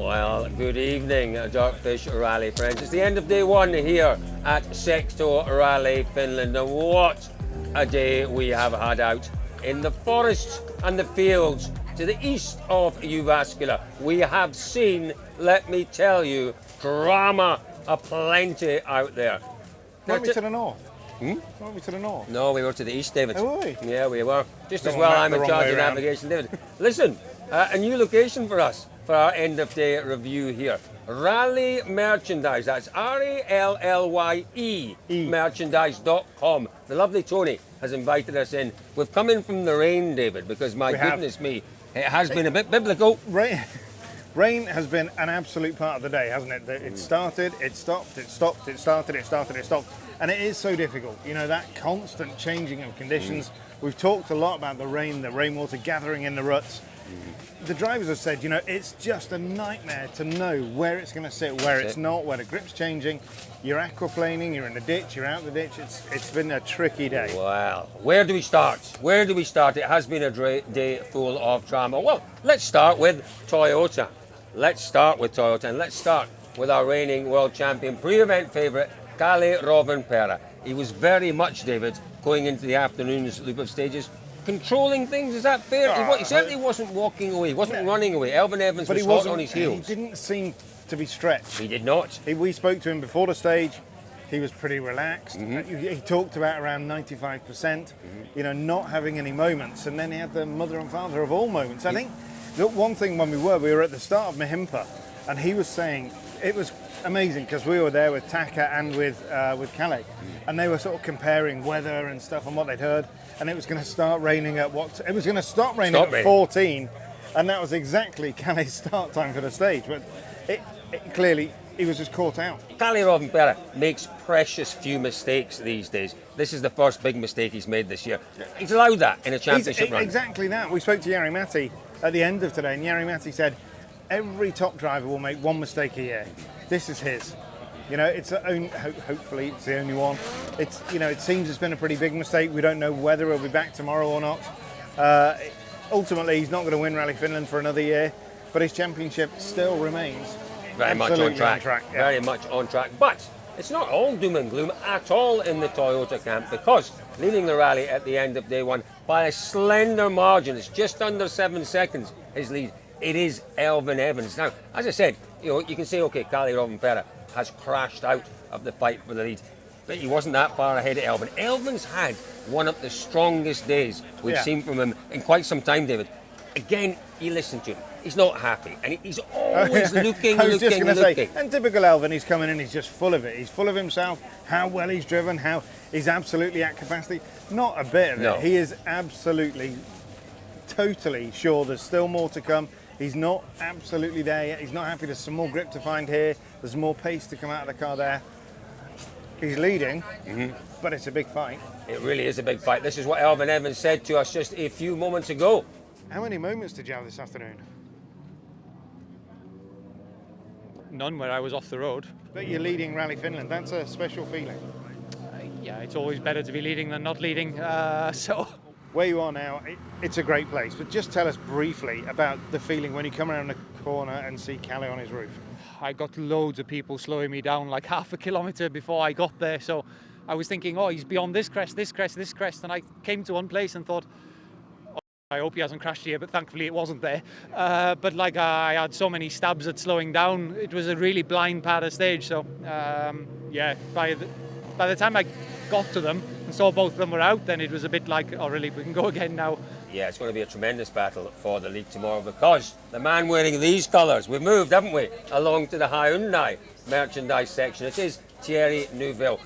Well, good evening, Darkfish Rally friends. It's the end of day one here at Sexto Rally Finland. And what a day we have had out in the forests and the fields to the east of Jyväskylä. We have seen, let me tell you, drama aplenty out there. Weren't we to the north? Hmm? Weren't we to the north? No, we were to the east, David. Oh, were we? Yeah, we were. Just as Don't well map I'm the in wrong charge way of round. navigation, David. Listen, a new location for us for our end of day review here. Rally Merchandise, that's RALLYE merchandise.com. The lovely Tony has invited us in. We've come in from the rain, David, because my goodness me, it has been a bit biblical. Rain has been an absolute part of the day, hasn't it? It started, it stopped, it stopped, it started, it started, it stopped. And it is so difficult, you know, that constant changing of conditions. We've talked a lot about the rainwater gathering in the ruts. The drivers have said, you know, it's just a nightmare to know where it's going to sit, where it's not, where the grip's changing. You're aquaplaning, you're in the ditch, you're out the ditch. It's been a tricky day. Wow. Where do we start? Where do we start? It has been a day full of drama. Well, let's start with Toyota. Let's start with Toyota, and let's start with our reigning world champion, pre-event favourite, Kalle Rovanperä. He was very much, David, going into the afternoon's loop of stages, controlling things. Is that fair? He certainly wasn't walking away, he wasn't running away. Elfyn Evans was hot on his heels. He didn't seem to be stretched. He did not. We spoke to him before the stage. He was pretty relaxed. He talked about around 95%, you know, not having any moments. And then he had the mother and father of all moments. I think the one thing when we were at the start of Mahimpa, and he was saying it was amazing because we were there with Taka and with Kalle, and they were sort of comparing weather and stuff and what they'd heard, and it was going to start raining at it was going to stop raining at 14, and that was exactly Kalle's start time for the stage. But it clearly he was just caught out. Kalle Rovanperä makes precious few mistakes these days. This is the first big mistake he's made this year. He's allowed that in a championship run. Exactly that. We spoke to Jari Matti at the end of today, and Jari Matti said every top driver will make one mistake a year. This is his. You know, it's hopefully it's the only one. It's, you know, it seems it's been a pretty big mistake. We don't know whether he'll be back tomorrow or not. Ultimately, he's not going to win Rally Finland for another year, but his championship still remains very much on track. Very much on track. But it's not all doom and gloom at all in the Toyota camp, because leading the rally at the end of day one by a slender margin, it's just under 7 seconds, his lead. It is Elfyn Evans. Now, as I said, you know, you can say, okay, Kalle Rovanperä has crashed out of the fight for the lead, but he wasn't that far ahead of Elfyn. Elfyn's had one of the strongest days we've seen from him in quite some time, David. Again, you listen to him. He's not happy, and he's always looking. I was just going to say, and typical Elfyn, he's coming in, he's just full of it. He's full of himself, how well he's driven, how he's absolutely at capacity. Not a bit of it. He is absolutely, totally sure there's still more to come. He's not absolutely there yet. He's not happy. There's some more grip to find here. There's more pace to come out of the car there. He's leading, but it's a big fight. It really is a big fight. This is what Elfyn Evans said to us just a few moments ago. How many moments did you have this afternoon? None, where I was off the road. But you're leading Rally Finland. That's a special feeling. Yeah, it's always better to be leading than not leading. So where you are now, it's a great place. But just tell us briefly about the feeling when you come around the corner and see Kalle on his roof. I got loads of people slowing me down like half a kilometre before I got there. So I was thinking, oh, he's beyond this crest, this crest, this crest. And I came to one place and thought, I hope he hasn't crashed here, but thankfully it wasn't there. But like I had so many stabs at slowing down, it was a really blind part of stage. So yeah, by the time I got to them and saw both of them were out, then it was a bit like, oh, relief, we can go again now. Yeah, it's going to be a tremendous battle for the lead tomorrow, because the man wearing these colours, we've moved, haven't we, along to the Hyundai merchandise section. It is Thierry Neuville,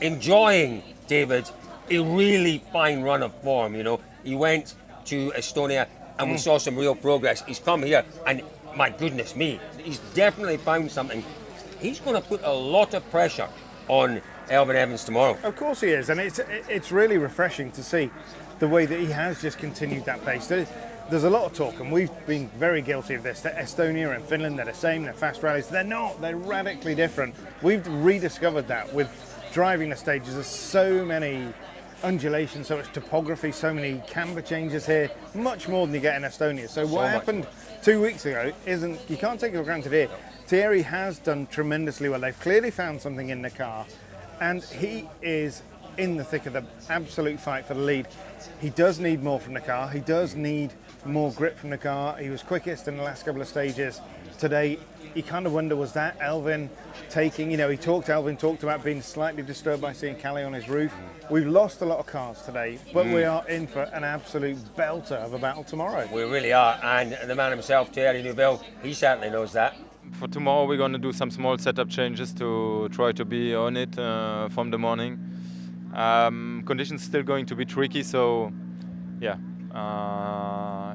enjoying, David, a really fine run of form. You know, he went to Estonia and we saw some real progress. He's come here and, my goodness me, he's definitely found something. He's going to put a lot of pressure on Elfyn Evans tomorrow. Of course he is, and it's really refreshing to see the way that he has just continued that pace. There's a lot of talk, and we've been very guilty of this, that Estonia and Finland, they're the same, they're fast rallies. They're not, they're radically different. We've rediscovered that with driving the stages. There's so many undulation, so much topography, so many camber changes here, much more than you get in Estonia. So what happened 2 weeks ago you can't take it for granted here. Thierry has done tremendously well. They've clearly found something in the car, and he is in the thick of the absolute fight for the lead. He does need more from the car. He does need more grip from the car. He was quickest in the last couple of stages. Today, you kind of wonder, was that Elfyn taking, Elfyn talked about being slightly disturbed by seeing Calais on his roof. We've lost a lot of cars today, but we are in for an absolute belter of a battle tomorrow. We really are, and the man himself, Thierry Neuville, he certainly knows that. For tomorrow, we're going to do some small setup changes to try to be on it from the morning. Conditions still going to be tricky, so yeah,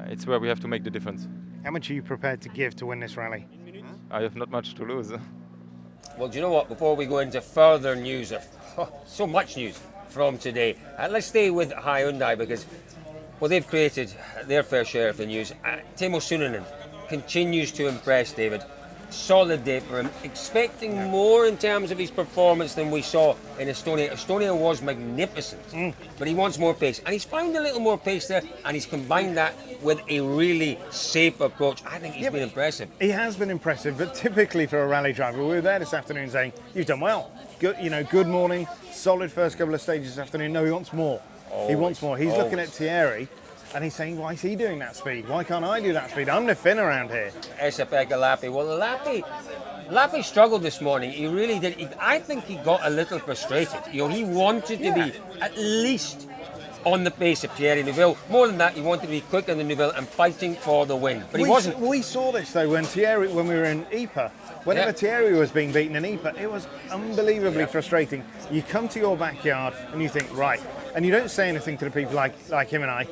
it's where we have to make the difference. How much are you prepared to give to win this rally? I have not much to lose. Well, do you know what? Before we go into further news, so much news from today, let's stay with Hyundai because, well, they've created their fair share of the news. Teemu Suninen continues to impress, David. Solid day for him. Expecting more in terms of his performance than we saw in Estonia. Estonia was magnificent, but he wants more pace. And he's found a little more pace there, and he's combined that with a really safe approach. I think he's been impressive. He has been impressive, but typically for a rally driver, we were there this afternoon saying, you've done well. Good morning, solid first couple of stages this afternoon. No, he wants more. He wants more. He's looking at Thierry, and he's saying, why is he doing that speed? Why can't I do that speed? I'm the Finn around here. Esa-Pekka Lappi. Well, Lappi struggled this morning. He really did. I think he got a little frustrated. He wanted to be at least on the pace of Thierry Neuville. More than that, he wanted to be quicker than Neuville and fighting for the win. But he wasn't. We saw this though when we were in Ypres. Whenever Thierry was being beaten in Ypres, it was unbelievably frustrating. You come to your backyard and you think, right, and you don't say anything to the people like him and I,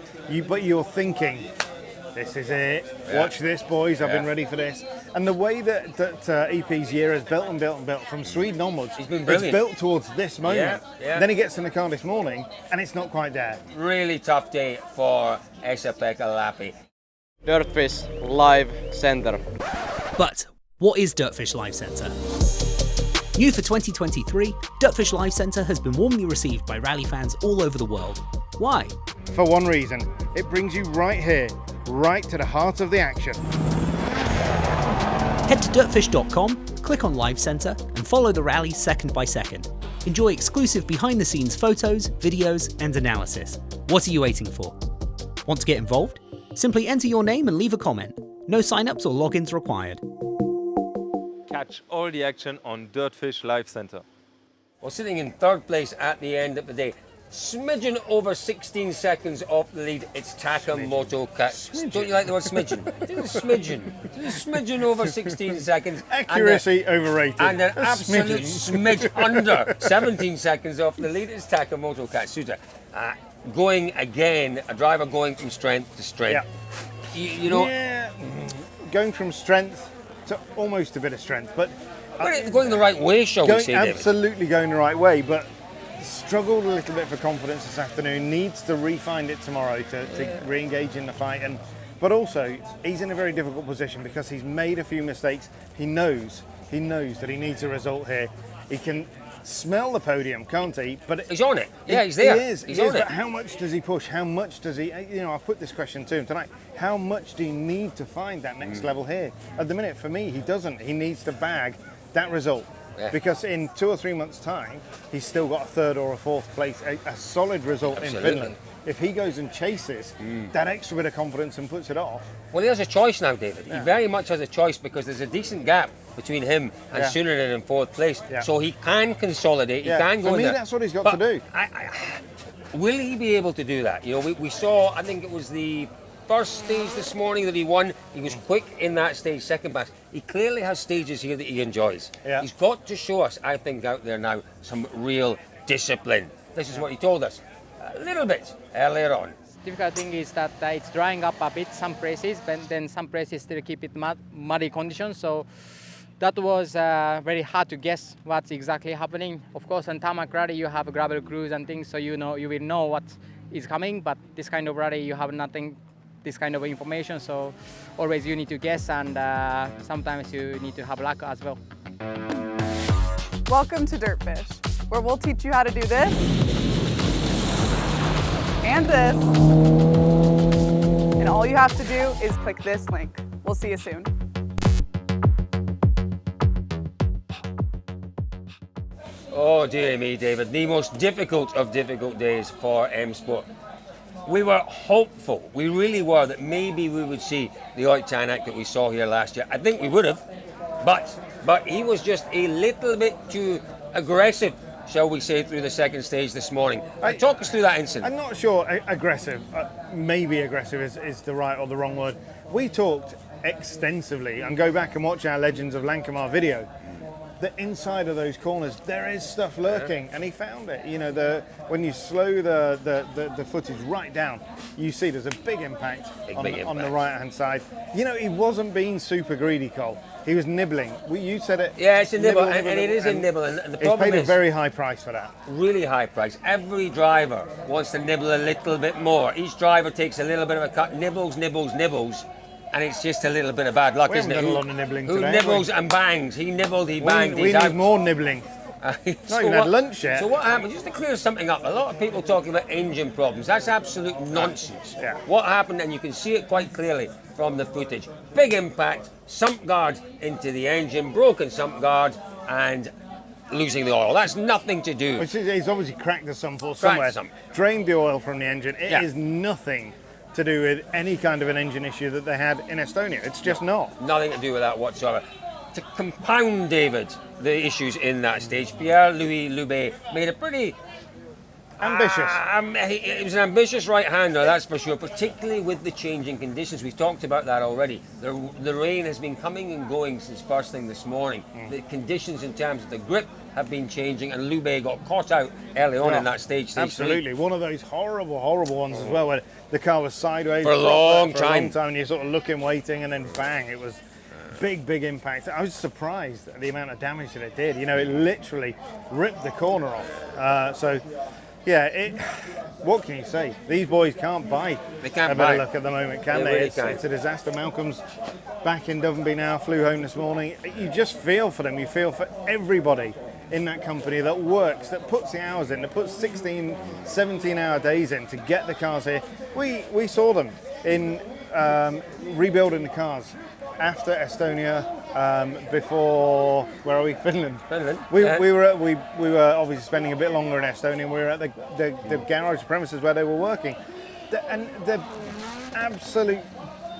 but you're thinking, this is it. Watch this, boys. I've been ready for this. And the way that EP's year has built and built and built from Sweden onwards, he's been brilliant. It's built towards this moment. Then he gets in the car this morning, and it's not quite there. Really tough day for Esa-Pekka Lappi. Dirtfish Live Center. But what is Dirtfish Live Centre? New for 2023, Dirtfish Live Centre has been warmly received by rally fans all over the world. Why? For one reason, it brings you right here, right to the heart of the action. Head to dirtfish.com, click on Live Centre and follow the rally second by second. Enjoy exclusive behind the scenes photos, videos and analysis. What are you waiting for? Want to get involved? Simply enter your name and leave a comment. No sign-ups or logins required. Catch all the action on Dirtfish Live Center. Well, sitting in third place at the end of the day, smidgen over 16 seconds off the lead, it's Takamoto Katsuta. Don't you like the word smidgen? Smidgen. Smidgen over 16 seconds. Accuracy overrated. And an absolute smidge under 17 seconds off the lead, it's Takamoto Katsuta. Going again, a driver going from strength to strength. Going from strength to almost a bit of strength, but going the right way, shall we say, David? Absolutely going the right way, but struggled a little bit for confidence this afternoon. Needs to refine it tomorrow to re-engage in the fight, but also he's in a very difficult position because he's made a few mistakes. He knows that he needs a result here. He can smell the podium, can't he? But he's on it. Yeah, he's there. He is. But how much does he push? How much does he? I've put this question to him tonight. How much do you need to find that next level here? At the minute, for me, he doesn't. He needs to bag that result. Because in 2 or 3 months' time, he's still got a third or a fourth place, a solid result in Finland. If he goes and chases that extra bit of confidence and puts it off. Well, he has a choice now, David. He very much has a choice because there's a decent gap between him and Suninen in fourth place. So he can consolidate, he can go For me, in there. that's what he's got to do. Will he be able to do that? We saw, I think it was the first stage this morning that he won. He was quick in that stage, second best. He clearly has stages here that he enjoys. He's got to show us, I think, out there now, some real discipline. This is what he told us a little bit earlier on. Difficult thing is that it's drying up a bit some places, but then some places still keep it muddy conditions. So that was very hard to guess what's exactly happening. Of course, on tarmac rally you have a gravel cruise and things, so you will know what is coming. But this kind of rally you have nothing, this kind of information. So always you need to guess, and sometimes you need to have luck as well. Welcome to Dirtfish, where we'll teach you how to do this and this. And all you have to do is click this link. We'll see you soon. Oh dear me, David, the most difficult of difficult days for M Sport. We were hopeful, we really were, that maybe we would see the Tänak that we saw here last year. I think we would have, but he was just a little bit too aggressive, shall we say, through the second stage this morning. Talk us through that incident. I'm not sure aggressive, maybe aggressive is the right or the wrong word. We talked extensively, and go back and watch our Legends of Lankamar video. The inside of those corners, there is stuff lurking, and he found it. You know, when you slow the footage right down, you see there's a big impact on the right-hand side. You know, he wasn't being super greedy, Cole. He was nibbling. You said it. Yeah, it's a nibble, and it is a nibble. And the problem he's paid a very high price for that. Really high price. Every driver wants to nibble a little bit more. Each driver takes a little bit of a cut, nibbles, and it's just a little bit of bad luck, isn't it? We haven't done a lot of nibbling Who today. nibbles and bangs? He nibbled, he banged. We need more nibbling. Not even had lunch yet. So what happened? Just to clear something up, a lot of people talking about engine problems. That's absolute nonsense. Yeah. What happened, and you can see it quite clearly from the footage. Big impact, sump guard into the engine, broken sump guard, and losing the oil. That's nothing to do. He's obviously cracked the sump or somewhere. Drained the oil from the engine. It is nothing to do with any kind of an engine issue that they had in Estonia. It's just not. Nothing to do with that whatsoever. To compound, David, the issues in that stage, Pierre-Louis Loubet made a pretty ambitious. It was an ambitious right-hander, that's for sure, particularly with the changing conditions. We've talked about that already. The rain has been coming and going since first thing this morning. The conditions in terms of the grip have been changing, and Loubet got caught out early on in that stage. Absolutely. One of those horrible ones as well, where the car was sideways for a long time, and you're sort of looking, waiting, and then bang, it was big impact. I was surprised at the amount of damage that it did. You know, it literally ripped the corner off. What can you say? These boys can't buy a better luck at the moment, can they? Really It's a disaster. Malcolm's back in Dovenby now, flew home this morning. You just feel for them. You feel for everybody in that company that works, that puts the hours in, that puts 16, 17-hour days in to get the cars here. We saw them in rebuilding the cars after Estonia, before, where are we? Finland. We were obviously spending a bit longer in Estonia. We were at the garage premises where they were working, and the absolute,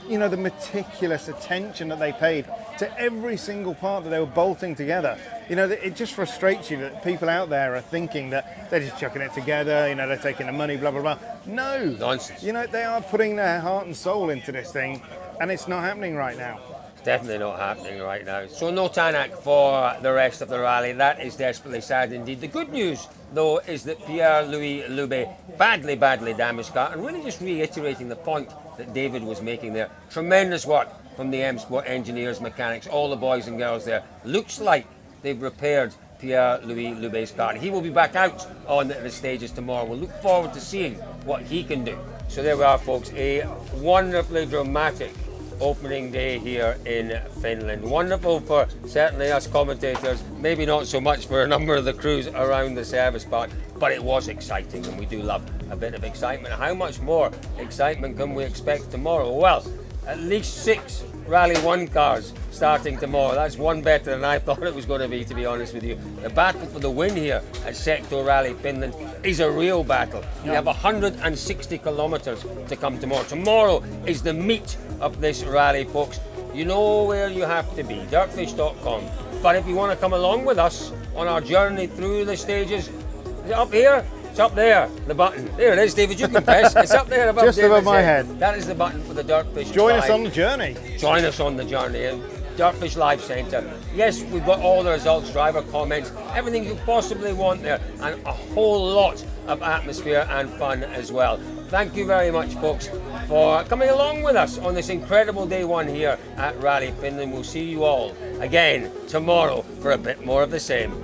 the meticulous attention that they paid to every single part that they were bolting together. It just frustrates you that people out there are thinking that they're just chucking it together, they're taking the money, blah, blah, blah. No. Nonsense. They are putting their heart and soul into this thing, and it's not happening right now. It's definitely not happening right now. So no Tänak for the rest of the rally. That is desperately sad indeed. The good news, though, is that Pierre-Louis Loubet badly damaged car, and really just reiterating the point that David was making there. Tremendous work from the M Sport engineers, mechanics, all the boys and girls there. Looks like they've repaired Pierre-Louis Loubet's car. He will be back out on the stages tomorrow. We'll look forward to seeing what he can do. So there we are, folks. A wonderfully dramatic opening day here in Finland. Wonderful for certainly us commentators, maybe not so much for a number of the crews around the service park, but it was exciting, and we do love a bit of excitement. How much more excitement can we expect tomorrow? Well, at least 6 Rally 1 cars starting tomorrow. That's one better than I thought it was going to be honest with you. The battle for the win here at Sector Rally Finland is a real battle. You have 160 kilometres to come tomorrow. Tomorrow is the meat of this rally, folks. You know where you have to be, dirtfish.com. But if you want to come along with us on our journey through the stages, is it up here? It's up there, the button. There it is, David, you can press. It's up there above just above my head. That is the button for the Dirtfish Join Live. us on the journey. Join us on the journey. Dirtfish Live Centre. Yes, we've got all the results, driver comments, everything you possibly want there, and a whole lot of atmosphere and fun as well. Thank you very much, folks, for coming along with us on this incredible day 1 here at Rally Finland. We'll see you all again tomorrow for a bit more of the same.